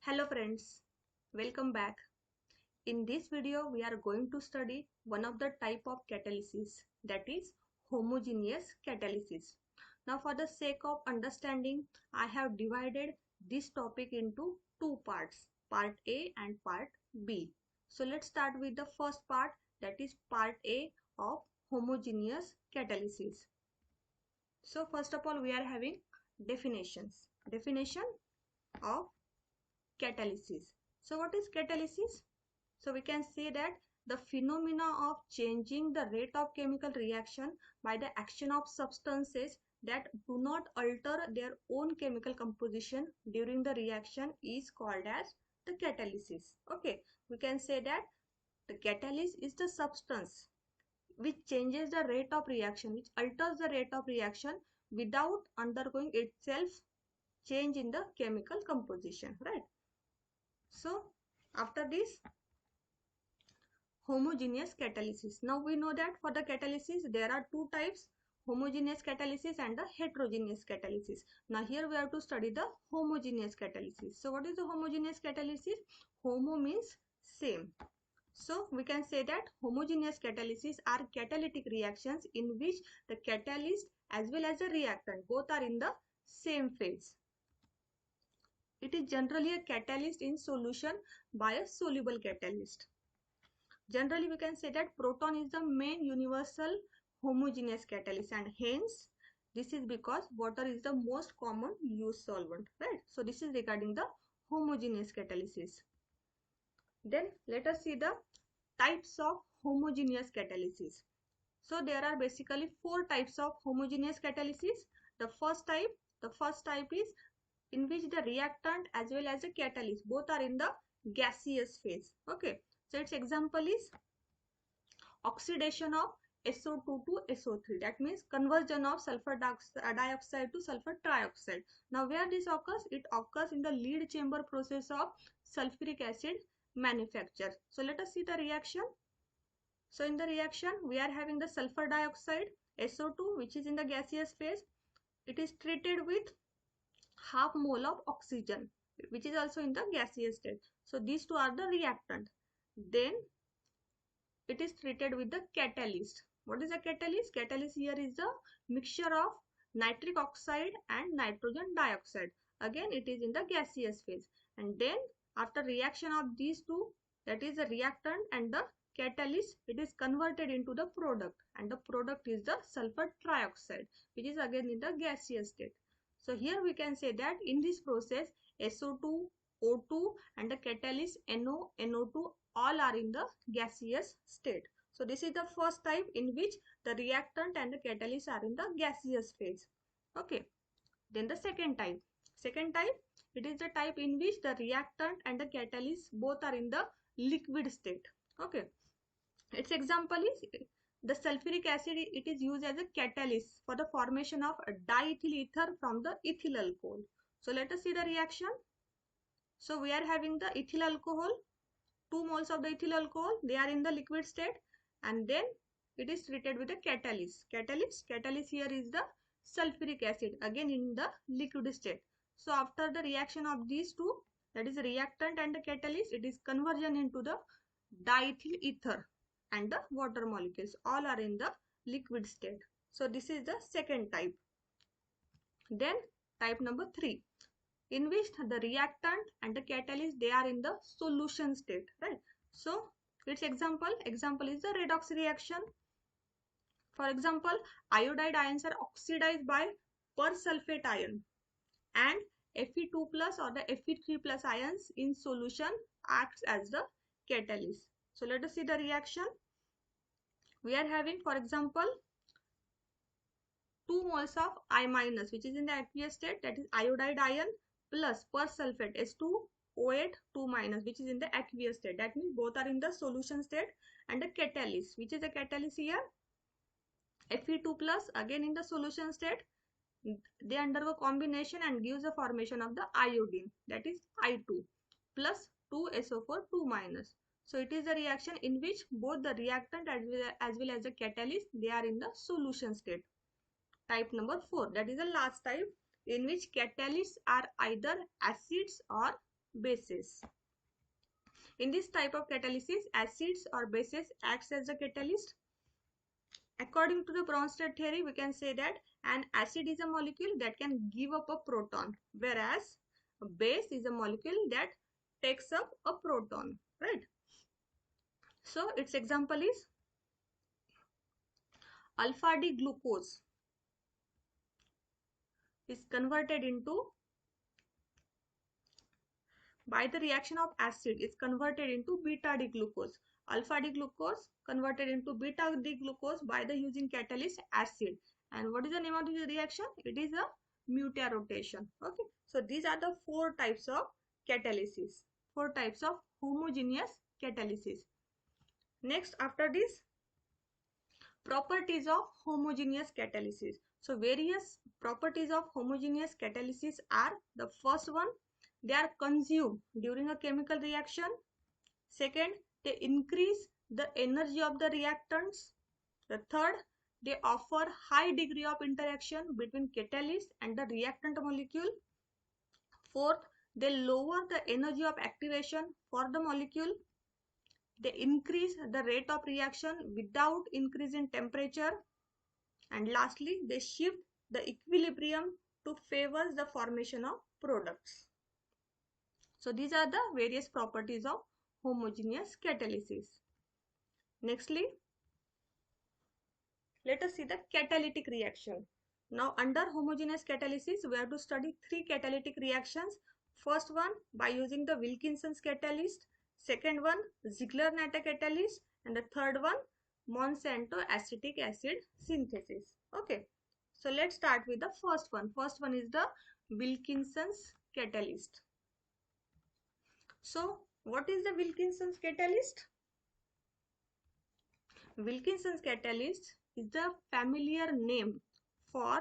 Hello friends, welcome back. In this video, we are going to study one of the type of catalysis, that is homogeneous catalysis. Now for the sake of understanding, I have divided this topic into two parts, part A and part B. So let's start with the first part, that is part A of homogeneous catalysis. So first of all, we are having definitions. Definition of catalysis. So what is catalysis? So we can say that the phenomena of changing the rate of chemical reaction by the action of substances that do not alter their own chemical composition during the reaction is called as the catalysis. Okay, we can say that the catalyst is the substance which changes the rate of reaction, which alters the rate of reaction without undergoing itself change in the chemical composition, right? So after this, homogeneous catalysis. Now we know that for the catalysis there are two types, homogeneous catalysis and the heterogeneous catalysis. Now here we have to study the homogeneous catalysis. So what is the homogeneous catalysis? Homo means same. So we can say that homogeneous catalysis are catalytic reactions in which the catalyst as well as the reactant both are in the same phase. It is generally a catalyst in solution by a soluble catalyst. Generally, we can say that proton is the main universal homogeneous catalyst, and hence this is because water is the most common used solvent, right? So this is regarding the homogeneous catalysis. Then let us see the types of homogeneous catalysis. So there are basically four types of homogeneous catalysis. The first type is in which the reactant as well as the catalyst both are in the gaseous phase. Okay, so its example is oxidation of SO2 to SO3. That means conversion of sulfur dioxide to sulfur trioxide. Now where this occurs? It occurs in the lead chamber process of sulfuric acid manufacture. So let us see the reaction. So in the reaction we are having the sulfur dioxide SO2 which is in the gaseous phase. It is treated with half mole of oxygen which is also in the gaseous state. So these two are the reactant. Then it is treated with the catalyst. What is a catalyst? Catalyst here is the mixture of nitric oxide and nitrogen dioxide. Again it is in the gaseous phase, and then after reaction of these two, that is the reactant and the catalyst, it is converted into the product, and the product is the sulfur trioxide which is again in the gaseous state. So here we can say that in this process SO2, O2 and the catalyst NO, NO2 all are in the gaseous state. So this is the first type in which the reactant and the catalyst are in the gaseous phase. Okay. Then the second type. It is the type in which the reactant and the catalyst both are in the liquid state. Okay. Its example is the sulfuric acid. It is used as a catalyst for the formation of a diethyl ether from the ethyl alcohol. So let us see the reaction. So we are having the ethyl alcohol, 2 moles of the ethyl alcohol, they are in the liquid state, and then it is treated with a catalyst. Catalyst here is the sulfuric acid, again in the liquid state. So after the reaction of these two, that is reactant and the catalyst, it is conversion into the diethyl ether and the water molecules all are in the liquid state. So this is the second type. Then type number 3, in which the reactant and the catalyst they are in the solution state, right? So its example is the redox reaction. For example, iodide ions are oxidized by persulfate ion, and Fe2 plus or the Fe3 plus ions in solution acts as the catalyst. So let us see the reaction. We are having, for example, 2 moles of I minus which is in the aqueous state, that is iodide ion, plus persulfate S2O8 2 minus which is in the aqueous state. That means both are in the solution state, and the catalyst, which is the catalyst here, Fe2 plus again in the solution state, they undergo combination and gives the formation of the iodine, that is I2 plus 2SO4 2 minus. So it is a reaction in which both the reactant as well as the catalyst they are in the solution state. Type number 4, that is the last type, in which catalysts are either acids or bases. In this type of catalysis, acids or bases acts as a catalyst. According to the Bronsted theory, we can say that an acid is a molecule that can give up a proton, whereas a base is a molecule that takes up a proton, right? So its example is alpha D glucose is converted into, by the reaction of acid, is converted into beta D glucose. Alpha D glucose converted into beta D glucose by the using catalyst acid. And what is the name of the reaction? It is a mutarotation. Okay. So these are the four types of catalysis. Four types of homogeneous catalysis. Next, after this, properties of homogeneous catalysis. So various properties of homogeneous catalysis are: the first one, they are consumed during a chemical reaction. Second, they increase the energy of the reactants. The third, they offer high degree of interaction between catalyst and the reactant molecule. Fourth, they lower the energy of activation for the molecule. They increase the rate of reaction without increase in temperature. And lastly, they shift the equilibrium to favor the formation of products. So these are the various properties of homogeneous catalysis. Nextly, let us see the catalytic reaction. Now under homogeneous catalysis, we have to study three catalytic reactions. First one, by using the Wilkinson's catalyst. Second one, Ziegler-Natta catalyst. And the third one, Monsanto acetic acid synthesis. Okay. So let's start with the first one. First one is the Wilkinson's catalyst. So what is the Wilkinson's catalyst? Wilkinson's catalyst is the familiar name for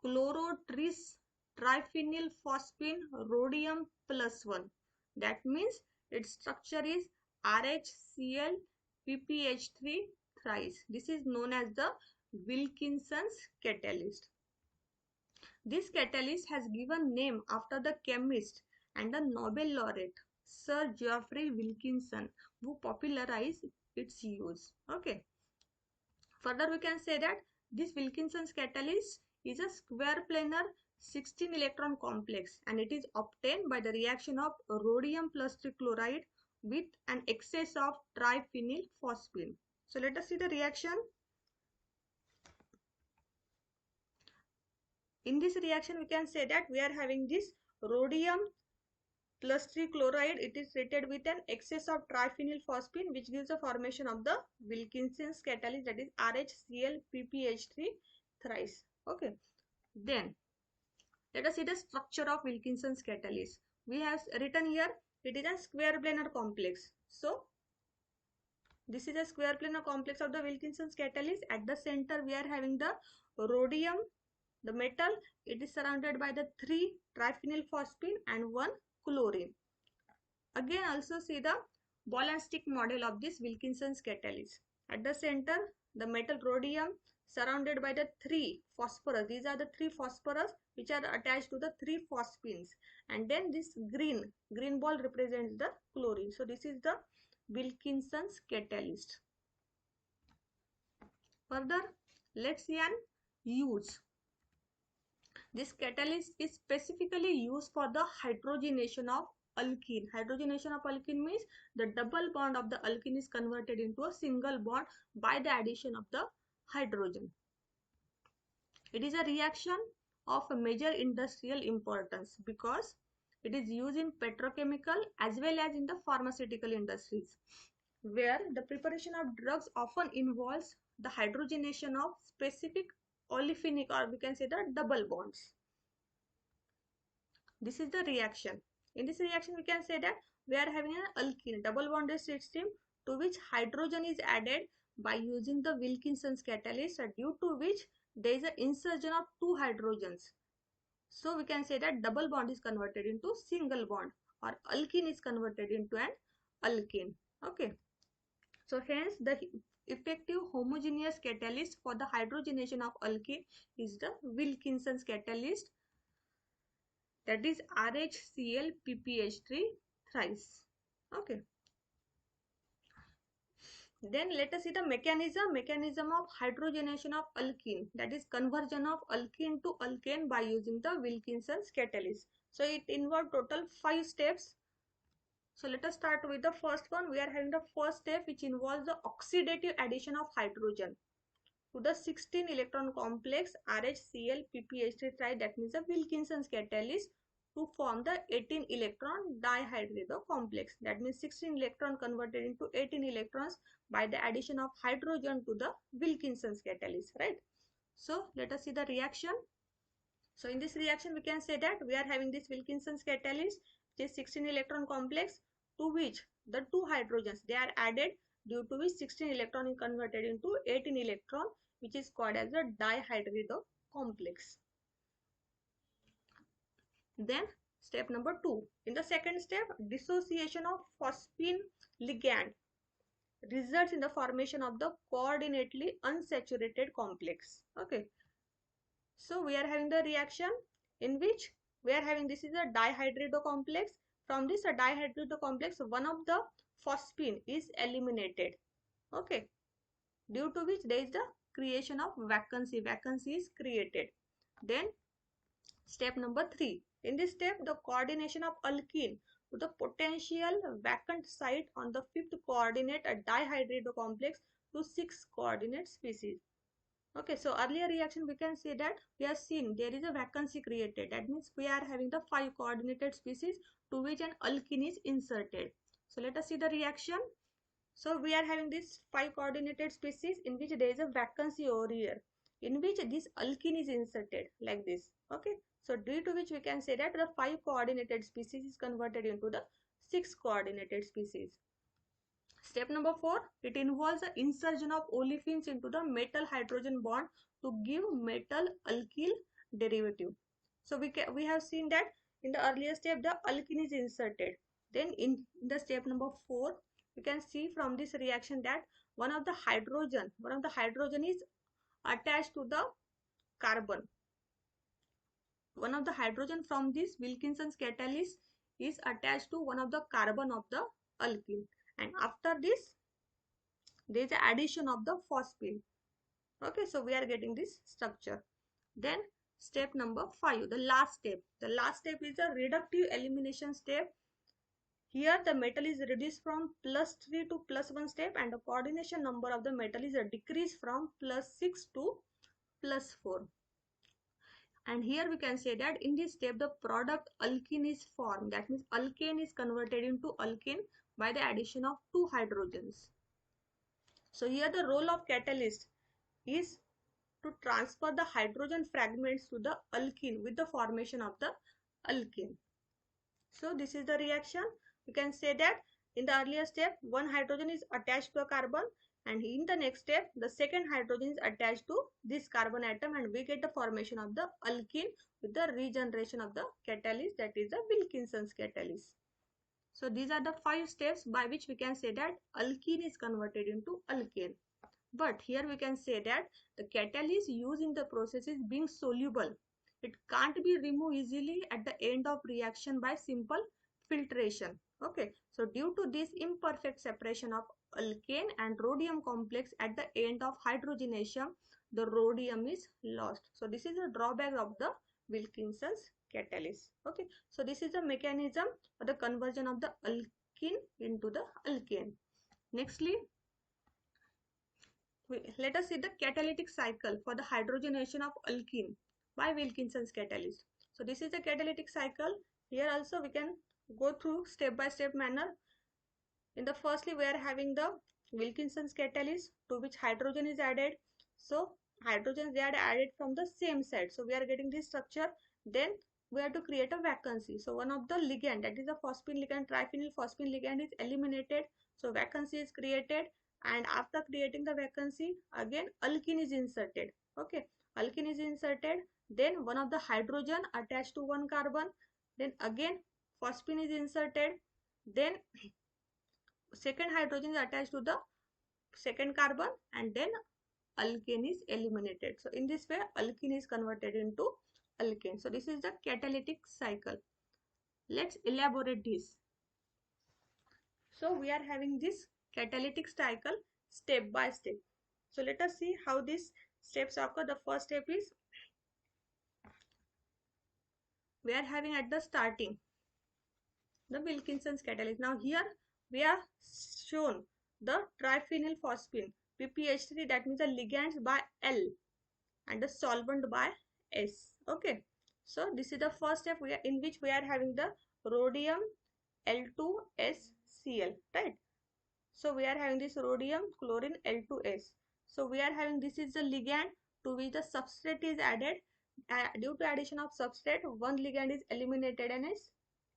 chlorotris triphenyl phosphine rhodium plus 1. That means its structure is RHCl PPH3 thrice. This is known as the Wilkinson's catalyst. This catalyst has given name after the chemist and the Nobel laureate Sir Geoffrey Wilkinson, who popularized its use. Okay. Further, we can say that this Wilkinson's catalyst is a square planar 16 electron complex, and it is obtained by the reaction of rhodium plus trichloride with an excess of triphenyl phosphine. So let us see the reaction. In this reaction, we can say that we are having this rhodium plus trichloride. It is treated with an excess of triphenyl phosphine, which gives the formation of the Wilkinson's catalyst, that is RHCl PPH3 thrice. Okay. Then let us see the structure of Wilkinson's catalyst. We have written here, it is a square planar complex. So this is a square planar complex of the Wilkinson's catalyst. At the center, we are having the rhodium, the metal. It is surrounded by the 3 triphenyl phosphine and 1 chlorine. Again, also see the ball and stick model of this Wilkinson's catalyst. At the center, the metal rhodium surrounded by the 3 phosphorus. These are the 3 phosphorus which are attached to the 3 phosphines. And then this green ball represents the chlorine. So this is the Wilkinson's catalyst. Further, let's see an use. This catalyst is specifically used for the hydrogenation of alkene. Hydrogenation of alkene means the double bond of the alkene is converted into a single bond by the addition of the hydrogen. It is a reaction of a major industrial importance because it is used in petrochemical as well as in the pharmaceutical industries, where the preparation of drugs often involves the hydrogenation of specific olefinic, or we can say the double bonds. This is the reaction. In this reaction, we can say that we are having an alkene, double bonded system, to which hydrogen is added by using the Wilkinson's catalyst, due to which there is an insertion of 2 hydrogens. So we can say that double bond is converted into single bond, or alkene is converted into an alkane. Okay. So hence the effective homogeneous catalyst for the hydrogenation of alkene is the Wilkinson's catalyst. that is RHCl-PPH3 thrice. Okay. Then let us see the mechanism of hydrogenation of alkene, that is conversion of alkene to alkane by using the Wilkinson's catalyst. So it involves total 5 steps. So let us start with the first one. We are having the first step, which involves the oxidative addition of hydrogen to the 16 electron complex RHCl-PPH3 that means the Wilkinson's catalyst, to form the 18 electron dihydrido complex. That means 16 electron converted into 18 electrons by the addition of hydrogen to the Wilkinson's catalyst, right? So let us see the reaction. So in this reaction we can say that we are having this Wilkinson's catalyst, which is 16 electron complex, to which the 2 hydrogens they are added, due to which 16 electron is converted into 18 electron, which is called as the dihydrido complex. Then step number 2. In the second step, dissociation of phosphine ligand results in the formation of the coordinately unsaturated complex. Okay. So we are having the reaction in which we are having, this is a dihydrido complex. From this dihydrido complex, one of the phosphine is eliminated. Okay. Due to which there is the creation of vacancy. Vacancy is created. Then step number 3. In this step, the coordination of alkene to the potential vacant site on the 5th coordinate dihydrido complex to 6 coordinate species. Okay, so earlier reaction we can say that we have seen there is a vacancy created. That means we are having the 5 coordinated species to which an alkene is inserted. So let us see the reaction. So we are having this 5 coordinated species in which there is a vacancy over here, in which this alkene is inserted like this. Okay, so due to which we can say that the 5 coordinated species is converted into the 6 coordinated species. Step number 4, it involves the insertion of olefins into the metal hydrogen bond to give metal alkyl derivative. So we have seen that in the earlier step the alkene is inserted. Then in the step number 4, you can see from this reaction that one of the hydrogen is attached to the carbon. One of the hydrogen from this Wilkinson's catalyst is attached to one of the carbon of the alkene, and after this there is the addition of the phosphine. Okay, so we are getting this structure. Then step number 5, the last step. The last step is the reductive elimination step. Here the metal is reduced from +3 to +1 step, and the coordination number of the metal is decreased from +6 to +4. And here we can say that in this step the product alkene is formed. That means alkane is converted into alkene by the addition of 2 hydrogens. So here the role of catalyst is to transfer the hydrogen fragments to the alkene with the formation of the alkene. So this is the reaction. We can say that in the earlier step, one hydrogen is attached to a carbon, and in the next step, the second hydrogen is attached to this carbon atom, and we get the formation of the alkene with the regeneration of the catalyst, that is the Wilkinson's catalyst. So these are the 5 steps by which we can say that alkene is converted into alkane. But here we can say that the catalyst used in the process is being soluble. It can't be removed easily at the end of reaction by simple filtration. Okay, so due to this imperfect separation of alkane and rhodium complex at the end of hydrogenation, the rhodium is lost. So this is a drawback of the Wilkinson's catalyst. Okay, so this is the mechanism for the conversion of the alkene into the alkane. Nextly, let us see the catalytic cycle for the hydrogenation of alkene by Wilkinson's catalyst. So this is the catalytic cycle. Here also we can go through step by step manner. In the firstly we are having the Wilkinson's catalyst to which hydrogen is added. So hydrogens they are added from the same side. So we are getting this structure. Then we have to create a vacancy. So one of the ligand, that is the phosphine ligand, triphenyl phosphine ligand, is eliminated. So vacancy is created, and after creating the vacancy, again alkene is inserted. Okay, alkene is inserted. Then one of the hydrogen attached to one carbon. Then again phosphine is inserted. Then second hydrogen is attached to the second carbon, and then alkane is eliminated. So in this way alkene is converted into alkane. So this is the catalytic cycle. Let's elaborate this. So we are having this catalytic cycle step by step. So let us see how these steps occur. The first step is we are having at the starting the Wilkinson's catalyst. Now here we are shown the triphenylphosphine PPH3, that means the ligands by L and the solvent by S. Okay. So this is the first step in which we are having the rhodium L2SCl, right? So we are having this rhodium chlorine L2S. So we are having, this is the ligand to which the substrate is added. Due to addition of substrate, one ligand is eliminated and a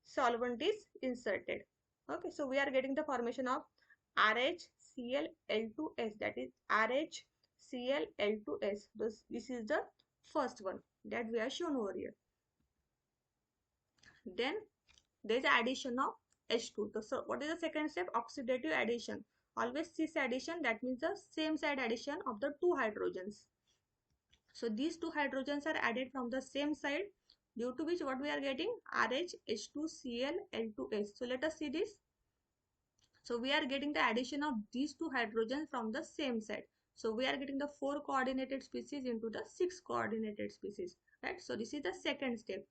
solvent is inserted. Okay, so we are getting the formation of RHClL2S, that is RHClL2S. This is the first one that we are shown over here. Then there is addition of H2. So what is the second step? Oxidative addition. Always cis addition, that means the same side addition of the two hydrogens. So these two hydrogens are added from the same side, due to which what we are getting? RHH2Cl L2S. So let us see this. So we are getting the addition of these two hydrogens from the same side. So we are getting the 4 coordinated species into the 6 coordinated species, right? So this is the second step.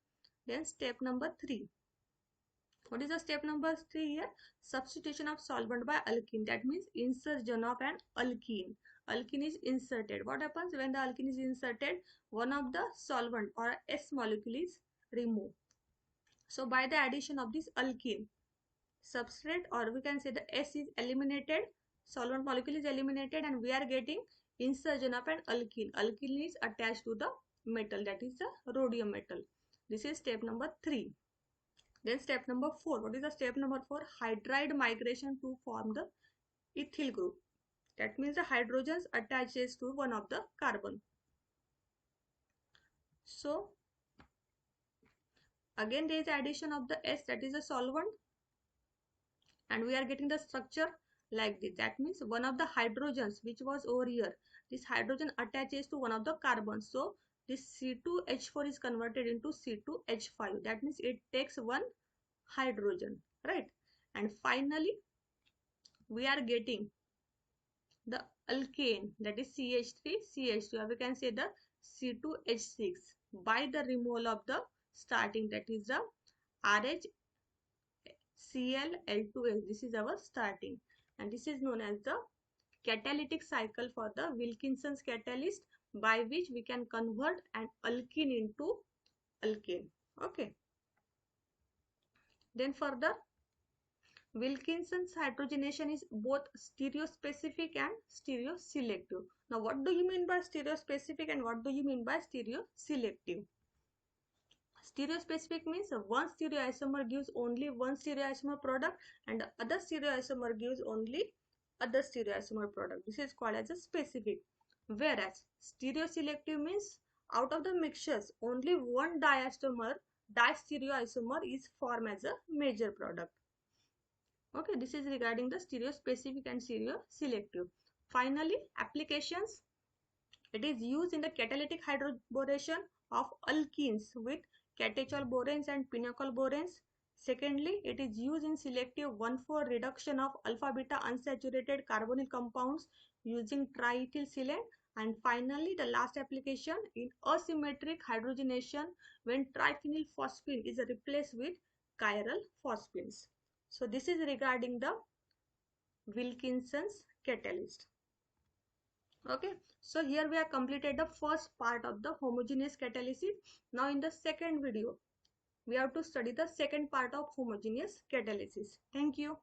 Then step number 3. What is the step number 3 here? Substitution of solvent by alkene. That means insertion of an alkene. Alkene is inserted. What happens when the alkene is inserted? One of the solvent or S molecule is removed. So by the addition of this alkene, substrate, or we can say the S is eliminated, solvent molecule is eliminated, and we are getting insertion of an alkene. Alkene is attached to the metal, that is the rhodium metal. This is step number 3. Then step number 4. What is the step number 4? Hydride migration to form the ethyl group. That means the hydrogens attaches to one of the carbon. So again there is addition of the S, that is a solvent, and we are getting the structure like this. That means one of the hydrogens which was over here, this hydrogen attaches to one of the carbons. So this C2H4 is converted into C2H5. That means it takes one hydrogen, right? And finally we are getting the alkane, that is CH3CH2, or we can say the C2H6 by the removal of the starting, that is the RHClL2S. This is our starting, and this is known as the catalytic cycle for the Wilkinson's catalyst, by which we can convert an alkene into alkane. Okay. Then further, Wilkinson's hydrogenation is both stereospecific and stereoselective. Now what do you mean by stereospecific and what do you mean by stereoselective? Stereospecific means one stereoisomer gives only one stereoisomer product and the other stereoisomer gives only other stereoisomer product. This is called as a specific. Whereas stereoselective means out of the mixtures only one distereoisomer is formed as a major product. Okay, this is regarding the stereospecific and stereoselective. Finally, applications. It is used in the catalytic hydroboration of alkenes with catechol boranes and pinocol boranes. Secondly, it is used in selective 1,4 reduction of alpha-beta unsaturated carbonyl compounds using triethylsilane. And finally, the last application in asymmetric hydrogenation when triphenylphosphine is replaced with chiral phosphines. So this is regarding the Wilkinson's catalyst. Okay, so here we have completed the first part of the homogeneous catalysis. Now in the second video, we have to study the second part of homogeneous catalysis. Thank you.